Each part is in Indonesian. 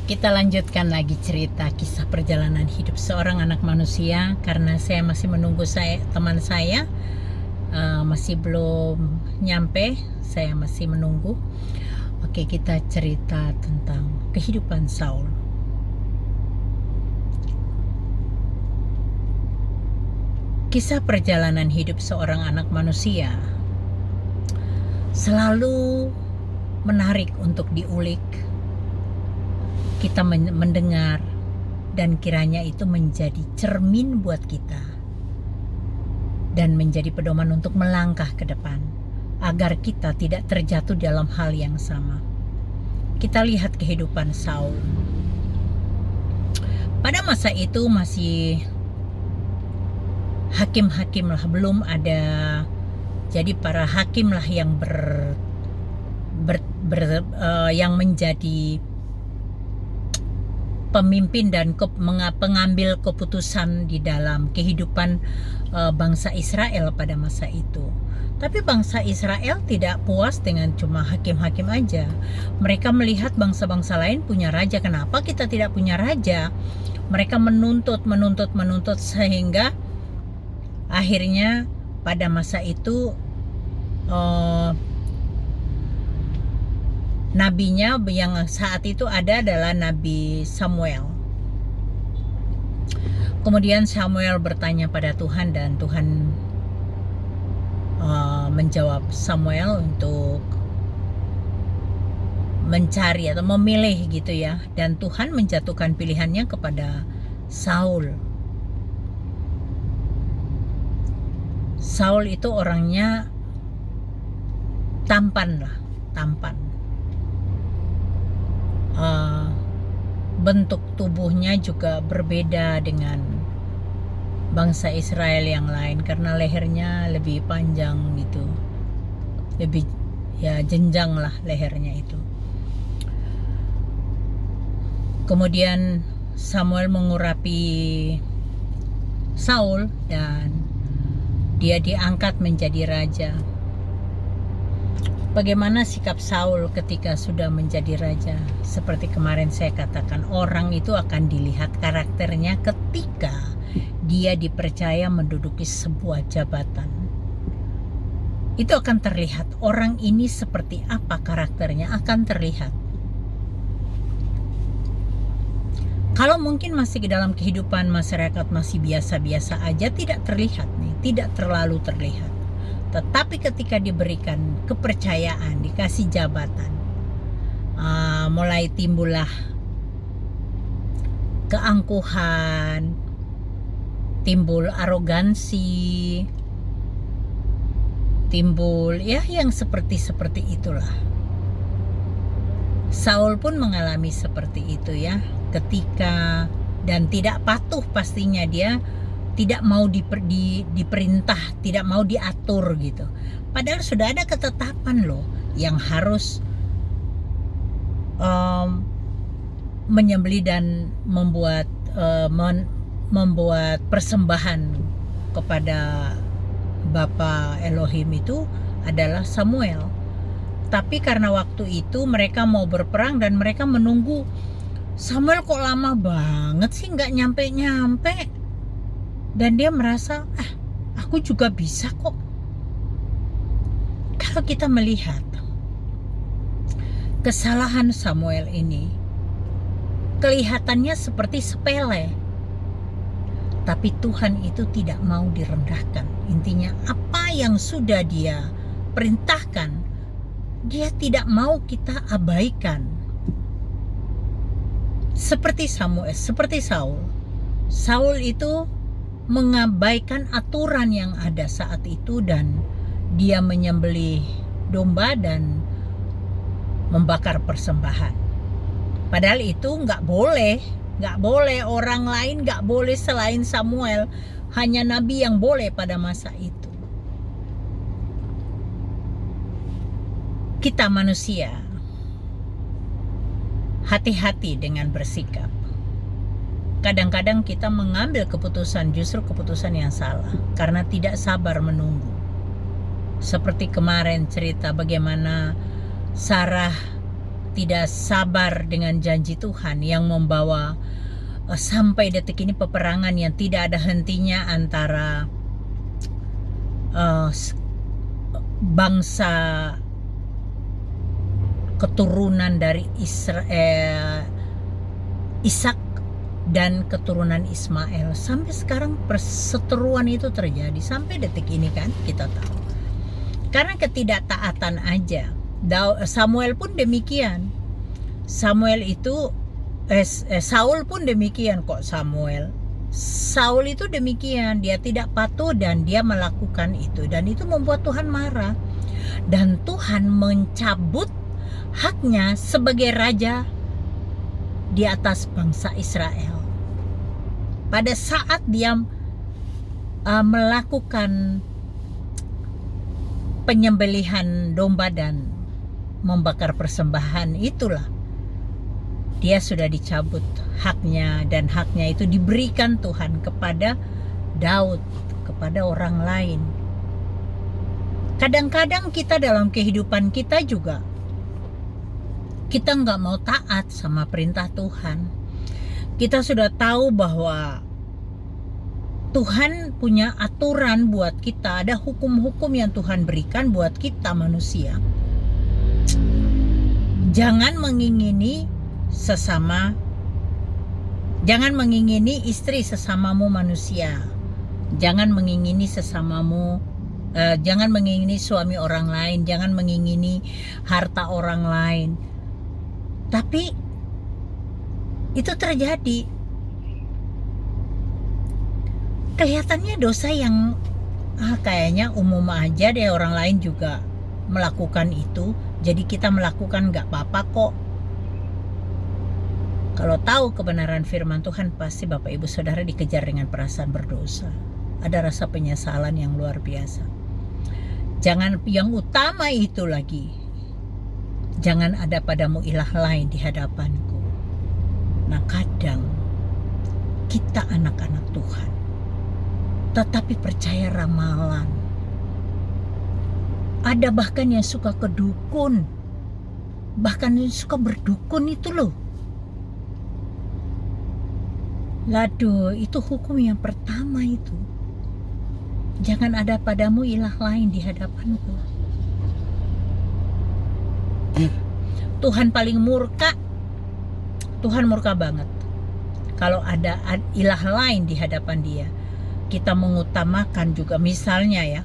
Kita lanjutkan lagi cerita kisah perjalanan hidup seorang anak manusia, karena saya masih menunggu teman saya masih belum nyampe. Saya masih menunggu. Oke, kita cerita tentang kehidupan Saul. Kisah perjalanan hidup seorang anak manusia selalu menarik untuk diulik. Kita mendengar, dan kiranya itu menjadi cermin buat kita dan menjadi pedoman untuk melangkah ke depan agar kita tidak terjatuh dalam hal yang sama. Kita lihat kehidupan Saul. Pada masa itu masih hakim-hakim lah, belum ada. Jadi para hakim lah yang yang menjadi pemimpin dan pengambil keputusan di dalam kehidupan bangsa Israel pada masa itu. Tapi bangsa Israel tidak puas dengan cuma hakim-hakim aja. Mereka melihat bangsa-bangsa lain punya raja, kenapa kita tidak punya raja? Mereka menuntut sehingga akhirnya pada masa itu nabinya yang saat itu ada adalah Nabi Samuel. Kemudian Samuel bertanya pada Tuhan, dan Tuhan menjawab Samuel untuk mencari atau memilih gitu ya. Dan Tuhan menjatuhkan pilihannya kepada Saul. Saul itu orangnya tampan. Bentuk tubuhnya juga berbeda dengan bangsa Israel yang lain, karena lehernya lebih panjang gitu, lebih ya jenjang lah lehernya itu. Kemudian Samuel mengurapi Saul dan dia diangkat menjadi raja. Bagaimana sikap Saul ketika sudah menjadi raja? Seperti kemarin saya katakan, orang itu akan dilihat karakternya ketika dia dipercaya menduduki sebuah jabatan. Itu akan terlihat, orang ini seperti apa karakternya akan terlihat. Kalau mungkin masih di dalam kehidupan masyarakat masih biasa-biasa aja, tidak terlihat nih, tidak terlalu terlihat. Tetapi ketika diberikan kepercayaan, dikasih jabatan, mulai timbullah keangkuhan, timbul arogansi, timbul ya yang seperti itulah. Saul pun mengalami seperti itu ya, ketika dan tidak patuh, pastinya dia tidak mau diperintah, tidak mau diatur gitu. Padahal sudah ada ketetapan loh yang harus menyembelih dan membuat persembahan kepada Bapa Elohim itu adalah Samuel. Tapi karena waktu itu mereka mau berperang dan mereka menunggu Samuel, kok lama banget sih nggak nyampe. Dan dia merasa, aku juga bisa kok. Kalau kita melihat kesalahan Samuel ini, kelihatannya seperti sepele. Tapi Tuhan itu tidak mau direndahkan. Intinya apa yang sudah dia perintahkan, dia tidak mau kita abaikan. Seperti Saul. Saul itu mengabaikan aturan yang ada saat itu, dan dia menyembelih domba dan membakar persembahan. Padahal itu nggak boleh, orang lain nggak boleh selain Samuel, hanya nabi yang boleh pada masa itu. Kita manusia hati-hati dengan bersikap. Kadang-kadang kita mengambil keputusan, justru keputusan yang salah, karena tidak sabar menunggu. Seperti kemarin cerita bagaimana Sarah tidak sabar dengan janji Tuhan yang membawa sampai detik ini peperangan yang tidak ada hentinya antara bangsa keturunan dari Ishak dan keturunan Ismail. Sampai sekarang perseteruan itu terjadi sampai detik ini kan kita tahu. Karena ketidaktaatan aja. Samuel pun demikian. Saul pun demikian kok. Saul itu demikian, dia tidak patuh dan dia melakukan itu, dan itu membuat Tuhan marah, dan Tuhan mencabut haknya sebagai raja di atas bangsa Israel. Pada saat dia melakukan penyembelihan domba dan membakar persembahan, itulah dia sudah dicabut haknya, dan haknya itu diberikan Tuhan kepada Daud, kepada orang lain. Kadang-kadang kita dalam kehidupan kita juga, kita nggak mau taat sama perintah Tuhan. Kita sudah tahu bahwa Tuhan punya aturan buat kita, ada hukum-hukum yang Tuhan berikan buat kita manusia. Jangan mengingini istri sesamamu manusia. Jangan mengingini jangan mengingini suami orang lain, jangan mengingini harta orang lain. Tapi itu terjadi. Kelihatannya dosa yang kayaknya umum aja deh, orang lain juga melakukan itu, jadi kita melakukan gak apa-apa kok. Kalau tahu kebenaran firman Tuhan, pasti Bapak Ibu Saudara dikejar dengan perasaan berdosa. Ada rasa penyesalan yang luar biasa. Jangan, yang utama itu lagi, jangan ada padamu ilah lain di hadapanku. Nah, kadang kita anak-anak Tuhan tetapi percaya ramalan. Ada bahkan yang suka ke dukun, bahkan yang suka berdukun itu loh. Laduh, itu hukum yang pertama itu. Jangan ada padamu ilah lain di hadapanku. Tuhan paling murka. Tuhan murka banget kalau ada ilah lain di hadapan dia. Kita mengutamakan juga, misalnya ya,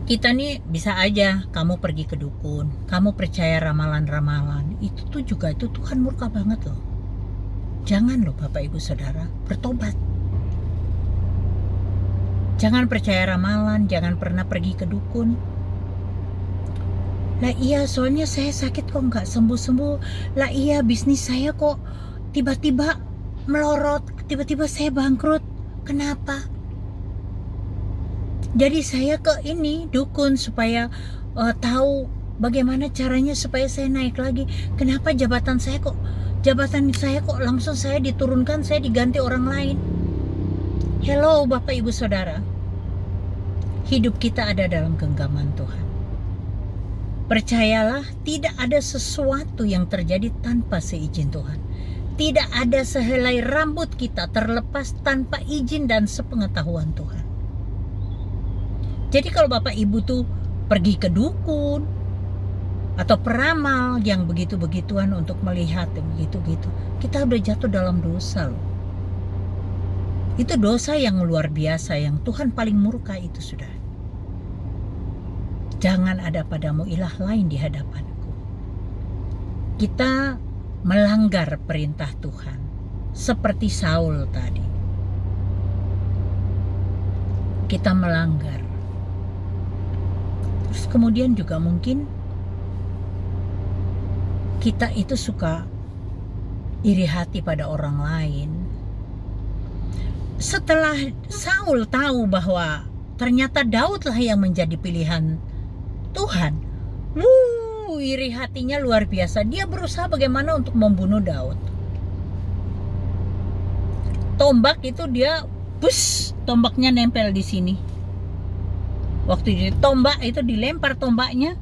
kita nih bisa aja kamu pergi ke dukun, kamu percaya ramalan-ramalan, itu tuh juga itu Tuhan murka banget loh. Jangan loh Bapak Ibu Saudara, bertobat. Jangan percaya ramalan, jangan pernah pergi ke dukun. Lah iya, soalnya saya sakit kok nggak sembuh-sembuh. Lah iya, bisnis saya kok tiba-tiba melorot, tiba-tiba saya bangkrut. Kenapa? Jadi saya ke ini dukun supaya tahu bagaimana caranya supaya saya naik lagi. Kenapa jabatan saya kok langsung saya diturunkan, saya diganti orang lain. Hello Bapak Ibu Saudara, hidup kita ada dalam genggaman Tuhan. Percayalah, tidak ada sesuatu yang terjadi tanpa seizin Tuhan. Tidak ada sehelai rambut kita terlepas tanpa izin dan sepengetahuan Tuhan. Jadi kalau Bapak Ibu tuh pergi ke dukun atau peramal yang begitu-begituan untuk melihat begitu-gitu, kita udah jatuh dalam dosa loh. Itu dosa yang luar biasa, yang Tuhan paling murka itu sudah. Jangan ada padamu ilah lain di hadapanku. Kita melanggar perintah Tuhan seperti Saul tadi. Kita melanggar. Terus kemudian juga mungkin kita itu suka iri hati pada orang lain. Setelah Saul tahu bahwa ternyata Daud lah yang menjadi pilihan Tuhan, iri hatinya luar biasa. Dia berusaha bagaimana untuk membunuh Daud. Tombak itu dia, tombaknya nempel di sini. Waktu tombak itu dilempar tombaknya,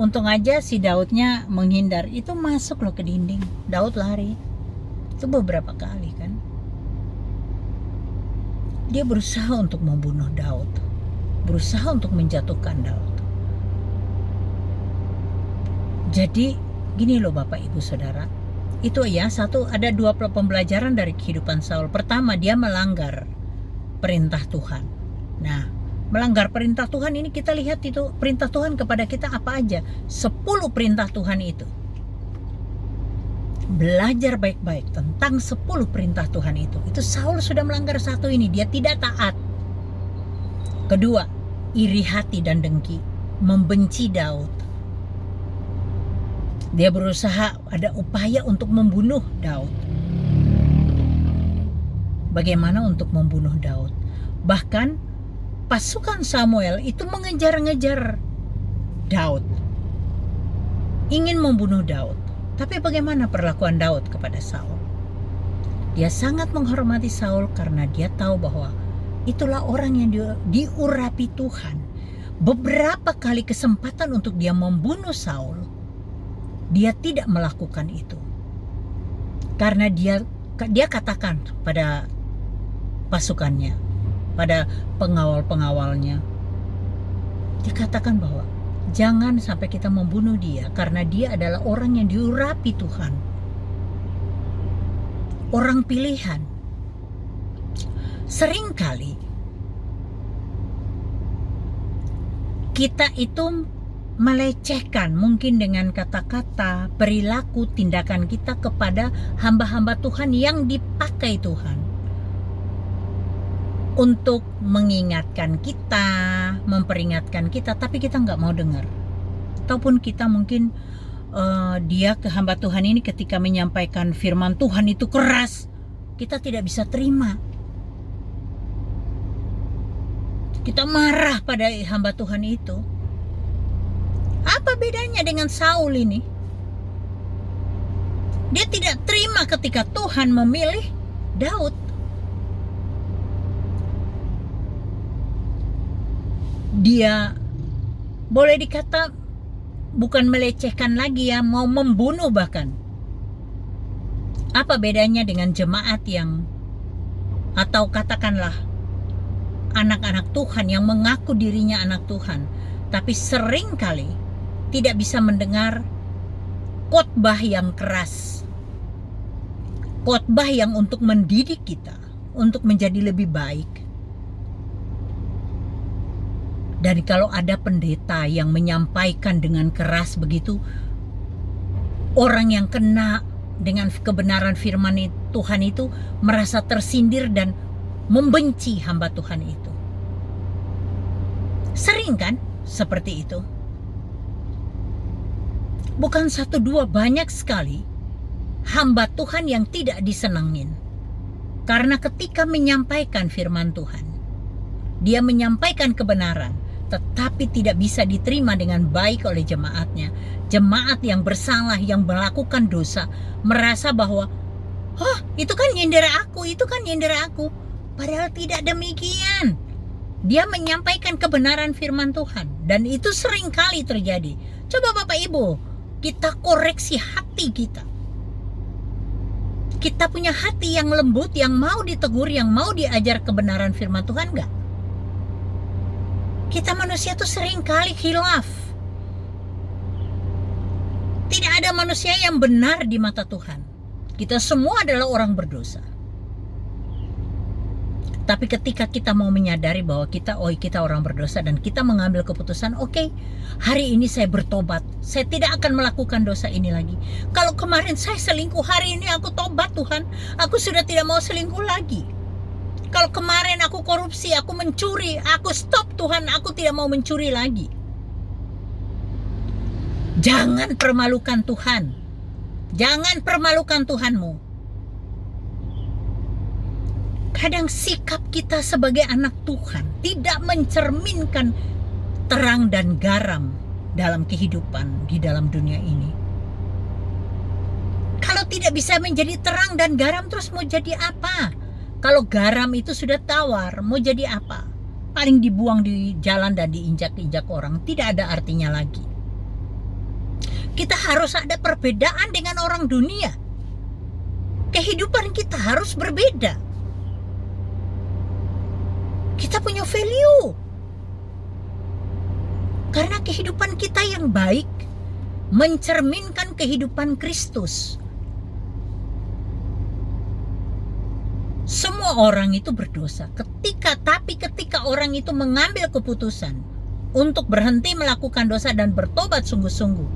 Untung aja si Daudnya menghindar. Itu masuk loh ke dinding. Daud lari. Itu beberapa kali kan. Dia berusaha untuk membunuh Daud. Berusaha untuk menjatuhkan Daud. Jadi gini loh Bapak Ibu Saudara. Itu ya, ada dua pembelajaran dari kehidupan Saul. Pertama, dia melanggar perintah Tuhan. Nah, melanggar perintah Tuhan ini kita lihat itu perintah Tuhan kepada kita apa aja. 10 perintah Tuhan itu. Belajar baik-baik tentang 10 perintah Tuhan itu. Itu Saul sudah melanggar satu ini, dia tidak taat. Kedua, iri hati dan dengki, membenci Daud. Dia berusaha, ada upaya untuk membunuh Daud. Bagaimana untuk membunuh Daud? Bahkan pasukan Samuel itu mengejar-ngejar Daud. Ingin membunuh Daud. Tapi bagaimana perlakuan Daud kepada Saul? Dia sangat menghormati Saul karena dia tahu bahwa itulah orang yang diurapi Tuhan. Beberapa kali kesempatan untuk dia membunuh Saul, dia tidak melakukan itu. Karena dia katakan pada pasukannya, pada pengawal-pengawalnya, dia katakan bahwa jangan sampai kita membunuh dia karena dia adalah orang yang diurapi Tuhan. Orang pilihan. Seringkali kita itu melecehkan mungkin dengan kata-kata, perilaku, tindakan kita kepada hamba-hamba Tuhan yang dipakai Tuhan untuk mengingatkan kita, memperingatkan kita, tapi kita nggak mau dengar. Ataupun kita mungkin dia ke hamba Tuhan ini ketika menyampaikan firman Tuhan itu keras, kita tidak bisa terima. Kita marah pada hamba Tuhan itu. Apa bedanya dengan Saul ini? Dia tidak terima ketika Tuhan memilih Daud. Dia boleh dikata bukan melecehkan lagi ya, mau membunuh bahkan. Apa bedanya dengan jemaat yang, atau katakanlah anak-anak Tuhan yang mengaku dirinya anak Tuhan, tapi sering kali tidak bisa mendengar khotbah yang keras, khotbah yang untuk mendidik kita, untuk menjadi lebih baik. Dan kalau ada pendeta yang menyampaikan dengan keras begitu, orang yang kena dengan kebenaran firman Tuhan itu merasa tersindir dan membenci hamba Tuhan itu. Sering kan seperti itu? Bukan satu dua, banyak sekali hamba Tuhan yang tidak disenangin. Karena ketika menyampaikan firman Tuhan, dia menyampaikan kebenaran, tetapi tidak bisa diterima dengan baik oleh jemaatnya. Jemaat yang bersalah, yang melakukan dosa, merasa bahwa, oh itu kan nyindir aku, itu kan nyindir aku. Padahal tidak demikian. Dia menyampaikan kebenaran firman Tuhan. Dan itu sering kali terjadi. Coba Bapak Ibu, kita koreksi hati kita. Kita punya hati yang lembut, yang mau ditegur, yang mau diajar kebenaran firman Tuhan enggak? Kita manusia tuh sering kali khilaf. Tidak ada manusia yang benar di mata Tuhan. Kita semua adalah orang berdosa. Tapi ketika kita mau menyadari bahwa kita orang berdosa dan kita mengambil keputusan, oke, hari ini saya bertobat. Saya tidak akan melakukan dosa ini lagi. Kalau kemarin saya selingkuh, hari ini aku tobat Tuhan. Aku sudah tidak mau selingkuh lagi. Kalau kemarin aku korupsi, aku mencuri, aku stop Tuhan, aku tidak mau mencuri lagi. Jangan permalukan Tuhan. Jangan permalukan Tuhanmu. Kadang sikap kita sebagai anak Tuhan tidak mencerminkan terang dan garam dalam kehidupan di dalam dunia ini. Kalau tidak bisa menjadi terang dan garam, terus mau jadi apa? Kalau garam itu sudah tawar, mau jadi apa? Paling dibuang di jalan dan diinjak-injak orang, tidak ada artinya lagi. Kita harus ada perbedaan dengan orang dunia. Kehidupan kita harus berbeda. Kita punya value. Karena kehidupan kita yang baik mencerminkan kehidupan Kristus. Semua orang itu berdosa. Tapi ketika orang itu mengambil keputusan untuk berhenti melakukan dosa dan bertobat sungguh-sungguh,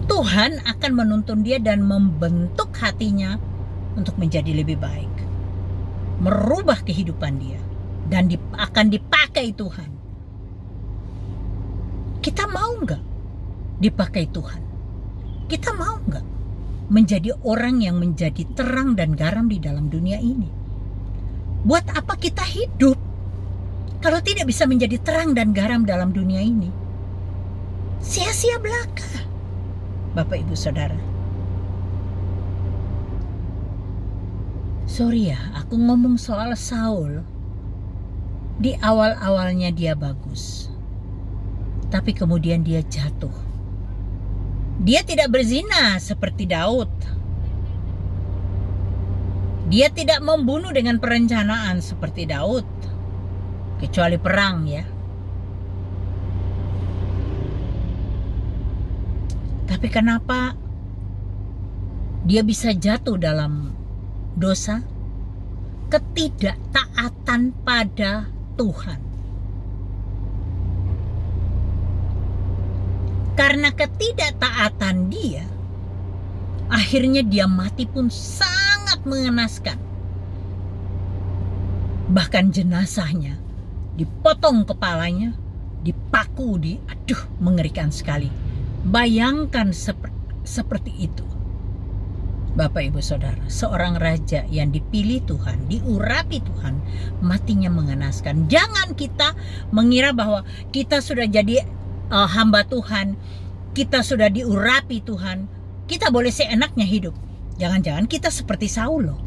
Tuhan akan menuntun dia dan membentuk hatinya untuk menjadi lebih baik. Merubah kehidupan dia dan akan dipakai Tuhan. Kita mau nggak dipakai Tuhan? Kita mau nggak menjadi orang yang menjadi terang dan garam di dalam dunia ini? Buat apa kita hidup kalau tidak bisa menjadi terang dan garam dalam dunia ini? Sia-sia belaka, Bapak Ibu Saudara. Sorry ya, aku ngomong soal Saul. Di awal-awalnya dia bagus, tapi kemudian dia jatuh. Dia tidak berzina seperti Daud. Dia tidak membunuh dengan perencanaan seperti Daud, kecuali perang ya. Tapi kenapa dia bisa jatuh dalam dosa? Ketidaktaatan pada Tuhan. Karena ketidaktaatan dia, akhirnya dia mati pun sangat mengenaskan. Bahkan jenazahnya dipotong kepalanya, dipaku, aduh mengerikan sekali. Bayangkan seperti itu. Bapak Ibu Saudara, seorang raja yang dipilih Tuhan, diurapi Tuhan, matinya mengenaskan. Jangan kita mengira bahwa kita sudah jadi hamba Tuhan, kita sudah diurapi Tuhan, kita boleh seenaknya hidup. Jangan-jangan kita seperti Saul loh.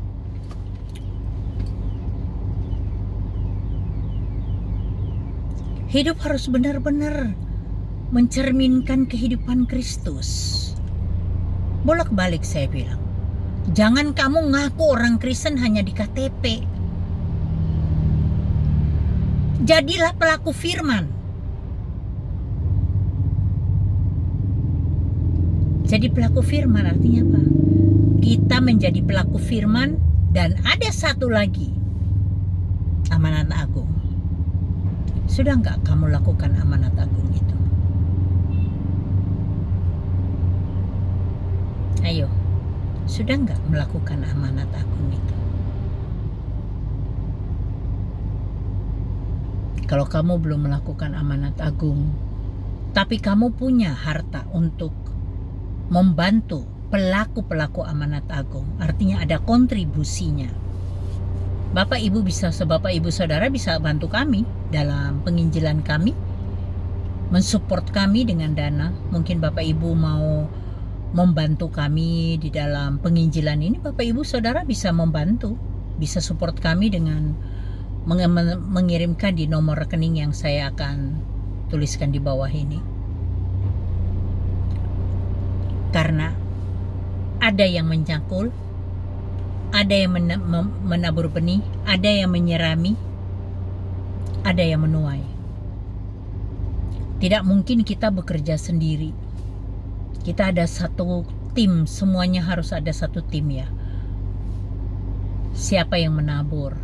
Hidup harus benar-benar mencerminkan kehidupan Kristus. Bolak-balik saya bilang, jangan kamu ngaku orang Kristen hanya di KTP. Jadilah pelaku firman. Jadi pelaku firman artinya apa? Kita menjadi pelaku firman, dan ada satu lagi, amanat agung. Sudah nggak kamu lakukan amanat agung itu? Ayo, sudah nggak melakukan amanat agung itu? Kalau kamu belum melakukan amanat agung, tapi kamu punya harta untuk membantu pelaku-pelaku amanat agung, artinya ada kontribusinya. Bapak Ibu Saudara bisa bantu kami dalam penginjilan kami, mensupport kami dengan dana. Mungkin Bapak Ibu mau membantu kami di dalam penginjilan ini, Bapak Ibu Saudara bisa membantu, bisa support kami dengan mengirimkan di nomor rekening yang saya akan tuliskan di bawah ini. Karena ada yang mencangkul, ada yang menabur benih, ada yang menyirami, ada yang menuai. Tidak mungkin kita bekerja sendiri. Kita ada satu tim, semuanya harus ada satu tim ya. Siapa yang menabur,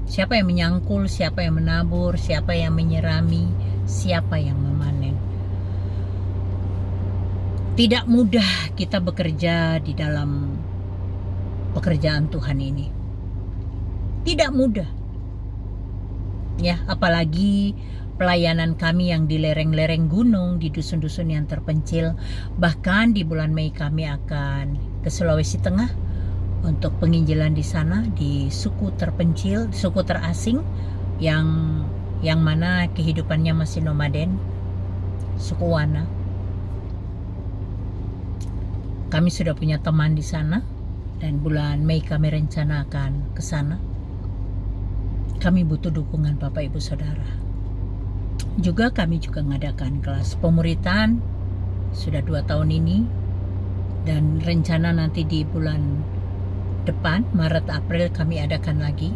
siapa yang menyangkul, siapa yang menabur, siapa yang menyirami, siapa yang memanen. Tidak mudah kita bekerja di dalam pekerjaan Tuhan ini. Tidak mudah. Ya, apalagi pelayanan kami yang di lereng-lereng gunung, di dusun-dusun yang terpencil. Bahkan di bulan Mei kami akan ke Sulawesi Tengah untuk penginjilan di sana, di suku terpencil, suku terasing yang mana kehidupannya masih nomaden, suku Wana. Kami sudah punya teman di sana, dan bulan Mei kami rencana akan ke sana. Kami butuh dukungan Bapak Ibu Saudara. Juga kami juga mengadakan kelas pemuritan sudah 2 tahun ini, dan rencana nanti di bulan depan, Maret April, kami adakan lagi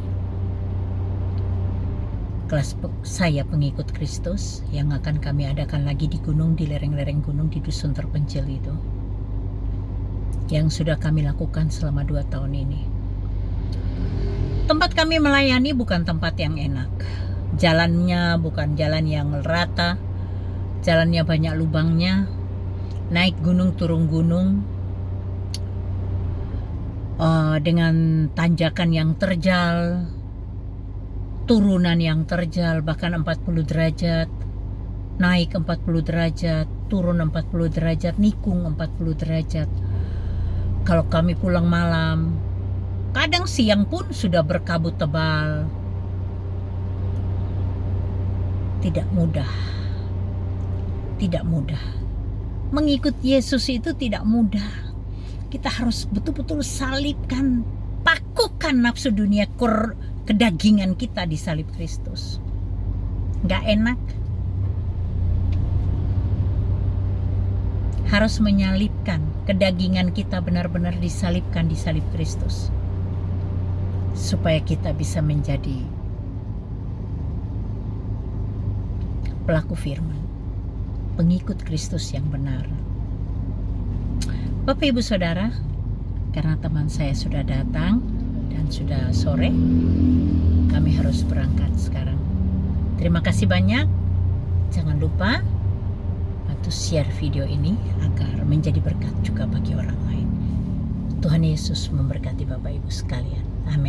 kelas saya pengikut Kristus yang akan kami adakan lagi di gunung, di lereng-lereng gunung di dusun terpencil itu, yang sudah kami lakukan selama 2 tahun ini. Tempat kami melayani bukan tempat yang enak, jalannya bukan jalan yang rata, jalannya banyak lubangnya, naik gunung turun gunung, dengan tanjakan yang terjal, turunan yang terjal, bahkan 40 derajat, naik 40 derajat, turun 40 derajat, nikung 40 derajat. Kalau kami pulang malam, kadang siang pun sudah berkabut tebal. Tidak mudah. Tidak mudah. Mengikut Yesus itu tidak mudah. Kita harus betul-betul salibkan, pakukan nafsu dunia, kedagingan kita di salib Kristus. Gak enak. Harus menyalibkan kedagingan kita, benar-benar disalibkan di salib Kristus, supaya kita bisa menjadi pelaku firman, pengikut Kristus yang benar. Bapak Ibu Saudara, karena teman saya sudah datang dan sudah sore, kami harus berangkat sekarang. Terima kasih banyak. Jangan lupa bantu share video ini agar menjadi berkat juga bagi orang lain. Tuhan Yesus memberkati Bapak Ibu sekalian. Amin.